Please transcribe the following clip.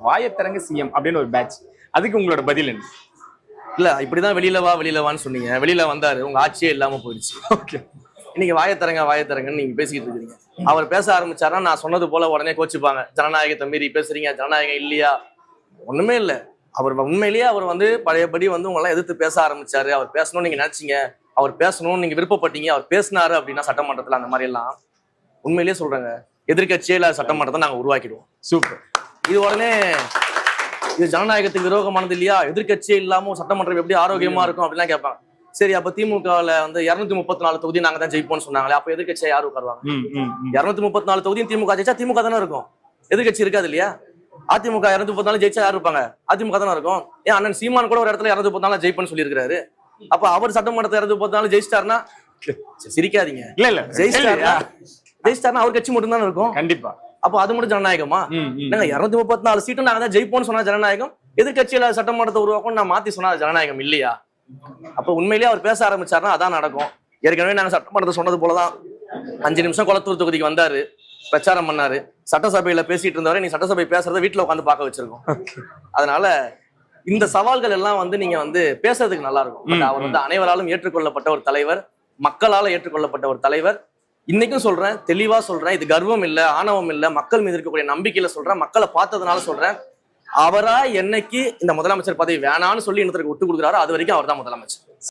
வாயத்திறங்க CM அப்படின்னு ஒரு batch. அதுக்கு உங்களோட பதில் என்ன? இல்ல இப்படிதான் வெளியில வான்னு சொன்னீங்க. வெளியில வந்தாரு, உங்க ஆட்சியே இல்லாம போயிடுச்சு. ஓகே. இன்னைக்கு வாயத்தரங்கன்னு நீங்க பேசிக்கிட்டு இருக்கீங்க. அவர் பேச ஆரம்பிச்சாருன்னா நான் சொன்னது போல உடனே கோச்சுப்பாங்க. ஜனநாயகத்தை மீறி பேசுறீங்க, ஜனநாயகம் இல்லையா? ஒண்ணுமே இல்ல. அவர் உண்மையிலேயே அவர் பழையபடி உங்களெல்லாம் எதிர்த்து பேச ஆரம்பிச்சாரு. அவர் பேசணும்னு நீங்க நினைச்சீங்க, அவர் பேசணும்னு நீங்க விருப்பப்பட்டீங்க, அவர் பேசினாரு அப்படின்னா சட்டமன்றத்துல அந்த மாதிரி எல்லாம் உண்மையிலேயே சொல்றேங்க, எதிர்கட்சியே இல்லாத சட்டமன்றத்தை நாங்க உருவாக்கிடுவோம். சூப்பர். இது உடனே இது ஜனநாயகத்துக்கு விரோதமானது இல்லையா, எதிர்கட்சியே இல்லாம சட்டமன்றம் எப்படி ஆரோக்கியமா இருக்கும் அப்படிலாம் கேட்பாங்க. சரி, அப்ப திமுகல 234 தொகுதி நாங்க தான் ஜெயிப்போம்னு சொன்னாங்களே, அப்ப எதிர்கட்சியா யாரும் உட்காருவாங்க? 234 தொகுதியும் திமுக ஜெயிச்சா திமுக தானே இருக்கும், எதிர்கட்சி இருக்காது இல்லையா? அதிமுக 234 ஜெயிச்சா யாரு இருப்பாங்க? அதிமுக தானே இருக்கும். ஏன் அண்ணன் சீமான் கூட ஒரு இடத்துல 234 ஜெயிப்பேன்னு சொல்லியிருக்காரு. அப்ப அவர் சட்டமன்றத்தை 234 ஜெயிச்சிட்டாருன்னா சிரிக்காதீங்க. இல்ல ஜெயிச்சிட்டாருன்னா அவர் கட்சி மட்டும் தானே இருக்கும். கண்டிப்பா. அப்ப அது மட்டும் ஜனநாயகமா? நாங்க 234 சீட்டும் நாங்க தான் ஜெயிப்போம்னு சொன்னா ஜனநாயகம், எதிர்கட்சியில சட்டமன்றத்தை உருவாக்கும் நான் மாத்தி சொன்னா ஜனநாயகம் இல்லையா? அப்ப உண்மையிலேயே அவர் பேச ஆரம்பிச்சாருன்னா அதான் நடக்கும். ஏற்கனவே நாங்க சட்டமன்றத்தை சொன்னது போலதான் 5 நிமிஷம் கொளத்தூர் தொகுதிக்கு வந்தாரு, பிரச்சாரம் பண்ணாரு, சட்டசபையில பேசிட்டு இருந்தவரை நீ சட்டசபை பேசுறத வீட்டுல உட்காந்து பார்க்க வச்சிருக்கோம். அதனால இந்த சவால்கள் எல்லாம் நீங்க பேசுறதுக்கு நல்லா இருக்கும். பட் அவர் அனைவராலும் ஏற்றுக்கொள்ளப்பட்ட ஒரு தலைவர், மக்களால ஏற்றுக்கொள்ளப்பட்ட ஒரு தலைவர். இன்னைக்கும் சொல்றேன், தெளிவா சொல்றேன், இது கர்வம் இல்ல, ஆணவம் இல்ல, மக்கள் மீது இருக்கக்கூடிய நம்பிக்கையில சொல்றேன், மக்களை பார்த்ததுனால சொல்றேன். அவரா என்னைக்கு இந்த முதலமைச்சர் பதவி வேணான்னு சொல்லி இன்னொருத்தருக்கு விட்டு கொடுக்குறாரோ அது வரைக்கும் அவர் தான் முதலமைச்சர்.